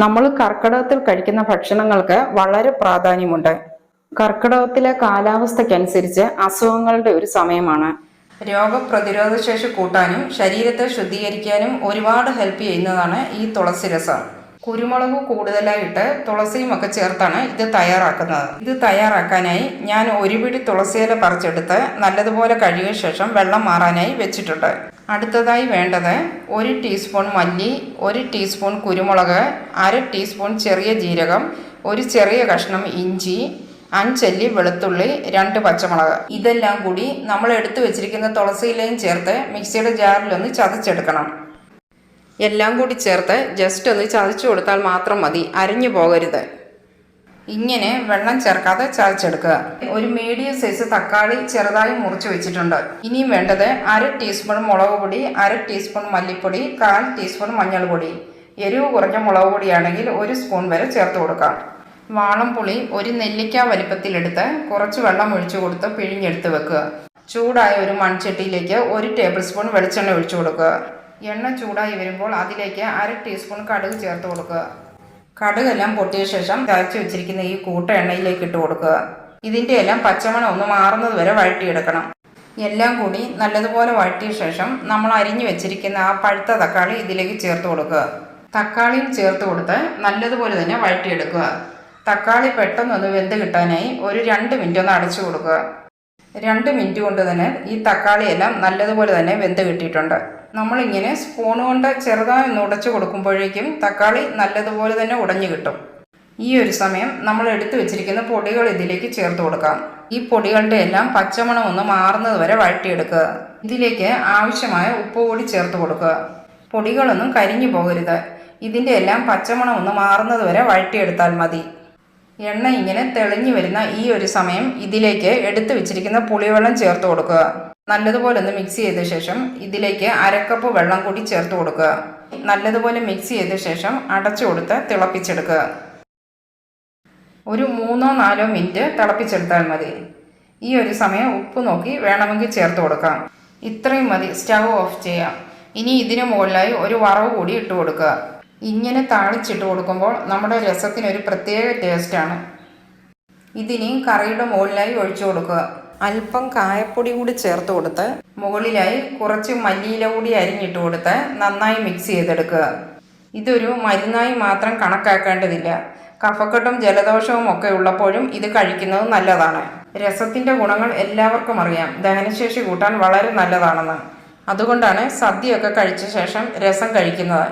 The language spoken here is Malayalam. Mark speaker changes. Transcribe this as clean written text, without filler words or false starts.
Speaker 1: നമ്മൾ കർക്കിടകത്തിൽ കഴിക്കുന്ന ഭക്ഷണങ്ങൾക്ക് വളരെ പ്രാധാന്യമുണ്ട്. കർക്കിടകത്തിലെ കാലാവസ്ഥയ്ക്കനുസരിച്ച് അസുഖങ്ങളുടെ ഒരു സമയമാണ്. രോഗപ്രതിരോധ ശേഷി കൂട്ടാനും ശരീരത്തെ ശുദ്ധീകരിക്കാനും ഒരുപാട് ഹെൽപ്പ് ചെയ്യുന്നതാണ് ഈ തുളസി രസം. കുരുമുളക് കൂടുതലായിട്ട് തുളസിയും ഒക്കെ ചേർത്താണ് ഇത് തയ്യാറാക്കുന്നത്. ഇത് തയ്യാറാക്കാനായി ഞാൻ ഒരു പിടി തുളസിയില പറിച്ചെടുത്ത് നല്ലതുപോലെ കഴുകിയ ശേഷം വെള്ളം മാറാനായി വെച്ചിട്ടുണ്ട്. അടുത്തതായി വേണ്ടത് 1 ടീസ്പൂൺ മല്ലി, 1 ടീസ്പൂൺ കുരുമുളക്, 1/2 ടീസ്പൂൺ ചെറിയ ജീരകം, ഒരു ചെറിയ കഷ്ണം ഇഞ്ചി, 5 അല്ലി വെളുത്തുള്ളി, 2 പച്ചമുളക്. ഇതെല്ലാം കൂടി നമ്മൾ എടുത്തു വെച്ചിരിക്കുന്ന തുളസിയിലയും ചേർത്ത് മിക്സിയുടെ ജാറിലൊന്ന് ചതച്ചെടുക്കണം. എല്ലാം കൂടി ചേർത്ത് ജസ്റ്റ് ഒന്ന് ചതച്ചു കൊടുത്താൽ മാത്രം മതി, അരിഞ്ഞു പോകരുത്. ഇങ്ങനെ വെള്ളം ചേർക്കാതെ ചതച്ചെടുക്കുക. ഒരു മീഡിയം സൈസ് തക്കാളി ചെറുതായി മുറിച്ച് വെച്ചിട്ടുണ്ട്. ഇനിയും വേണ്ടത് 1/2 ടീസ്പൂൺ മുളക് പൊടി, 1/2 ടീസ്പൂൺ മല്ലിപ്പൊടി, 1/4 ടീസ്പൂൺ മഞ്ഞൾപ്പൊടി. എരിവ് കുറഞ്ഞ മുളക് പൊടിയാണെങ്കിൽ 1 സ്പൂൺ വരെ ചേർത്ത് കൊടുക്കാം. വാളംപുളി ഒരു നെല്ലിക്ക വലിപ്പത്തിലെടുത്ത് കുറച്ച് വെള്ളം ഒഴിച്ചു കൊടുത്ത് പിഴിഞ്ഞെടുത്ത് വെക്കുക. ചൂടായ ഒരു മൺചട്ടിയിലേക്ക് 1 ടേബിൾ സ്പൂൺ വെളിച്ചെണ്ണ ഒഴിച്ചു കൊടുക്കുക. എണ്ണ ചൂടായി വരുമ്പോൾ അതിലേക്ക് 1/2 ടീസ്പൂൺ കടുക് ചേർത്ത് കൊടുക്കുക. കടുകെല്ലാം പൊട്ടിയ ശേഷം ചതച്ച് വെച്ചിരിക്കുന്ന ഈ കൂട്ട എണ്ണയിലേക്ക് ഇട്ട് കൊടുക്കുക. ഇതിൻ്റെ എല്ലാം പച്ചമണം ഒന്ന് മാറുന്നത് വരെ വഴറ്റിയെടുക്കണം. എല്ലാം കൂടി നല്ലതുപോലെ വഴറ്റിയ ശേഷം നമ്മൾ അരിഞ്ഞു വെച്ചിരിക്കുന്ന ആ പഴുത്ത തക്കാളി ഇതിലേക്ക് ചേർത്ത് കൊടുക്കുക. തക്കാളിയും ചേർത്ത് കൊടുത്ത് നല്ലതുപോലെ തന്നെ വഴറ്റിയെടുക്കുക. തക്കാളി പെട്ടെന്നൊന്ന് വെന്ത് കിട്ടാനായി ഒരു 2 മിനിറ്റ് ഒന്ന് അടച്ചു കൊടുക്കുക. 2 മിനിറ്റ് കൊണ്ട് തന്നെ ഈ തക്കാളിയെല്ലാം നല്ലതുപോലെ തന്നെ വെന്ത് കിട്ടിയിട്ടുണ്ട്. നമ്മളിങ്ങനെ സ്പൂൺ കൊണ്ട് ചെറുതായി ഒന്ന് ഉടച്ചു കൊടുക്കുമ്പോഴേക്കും തക്കാളി നല്ലതുപോലെ തന്നെ ഉടഞ്ഞു കിട്ടും. ഈ ഒരു സമയം നമ്മൾ എടുത്തു വെച്ചിരിക്കുന്ന പൊടികൾ ഇതിലേക്ക് ചേർത്ത് കൊടുക്കാം. ഈ പൊടികളുടെ എല്ലാം പച്ചമണം ഒന്ന് മാറുന്നത് വരെ വഴറ്റിയെടുക്കുക. ഇതിലേക്ക് ആവശ്യമായ ഉപ്പ് കൂടി ചേർത്ത് കൊടുക്കുക. പൊടികളൊന്നും കരിഞ്ഞു പോകരുത്. ഇതിൻ്റെ എല്ലാം പച്ചമണം ഒന്ന് മാറുന്നത് വരെ വഴറ്റിയെടുത്താൽ മതി. എണ്ണ ഇങ്ങനെ തെളിഞ്ഞു വരുന്ന ഈ ഒരു സമയം ഇതിലേക്ക് എടുത്തു വെച്ചിരിക്കുന്ന പുളിവെള്ളം ചേർത്ത് കൊടുക്കുക. നല്ലതുപോലെ ഒന്ന് മിക്സ് ചെയ്ത ശേഷം ഇതിലേക്ക് 1/2 കപ്പ് വെള്ളം കൂടി ചേർത്ത് കൊടുക്കുക. നല്ലതുപോലെ മിക്സ് ചെയ്ത ശേഷം അടച്ചു കൊടുത്ത് തിളപ്പിച്ചെടുക്കുക. ഒരു 3-4 മിനിറ്റ് തിളപ്പിച്ചെടുത്താൽ മതി. ഈ ഒരു സമയം ഉപ്പ് നോക്കി വേണമെങ്കിൽ ചേർത്ത് കൊടുക്കാം. ഇത്രയും മതി. സ്റ്റവ് ഓഫ് ചെയ്യാം. ഇനി ഇതിനു മുകളിലായി ഒരു വറവ് കൂടി ഇട്ട് കൊടുക്കുക. ഇങ്ങനെ താളിച്ചിട്ട് കൊടുക്കുമ്പോൾ നമ്മുടെ രസത്തിനൊരു പ്രത്യേക ടേസ്റ്റാണ്. ഇതിനി കറിയുടെ മുകളിലായി ഒഴിച്ചു കൊടുക്കുക. അല്പം കായപ്പൊടി കൂടി ചേർത്ത് കൊടുത്ത് മുകളിലായി കുറച്ച് മല്ലിയില കൂടി അരിഞ്ഞിട്ട് കൊടുത്ത് നന്നായി മിക്സ് ചെയ്തെടുക്കുക. ഇതൊരു മരുന്നായി മാത്രം കണക്കാക്കേണ്ടതില്ല. കഫക്കെട്ടും ജലദോഷവും ഒക്കെ ഉള്ളപ്പോഴും ഇത് കഴിക്കുന്നത് നല്ലതാണ്. രസത്തിൻ്റെ ഗുണങ്ങൾ എല്ലാവർക്കും അറിയാം. ദഹനശേഷി കൂട്ടാൻ വളരെ നല്ലതാണെന്ന്. അതുകൊണ്ടാണ് സദ്യയൊക്കെ കഴിച്ച ശേഷം രസം കഴിക്കുന്നത്.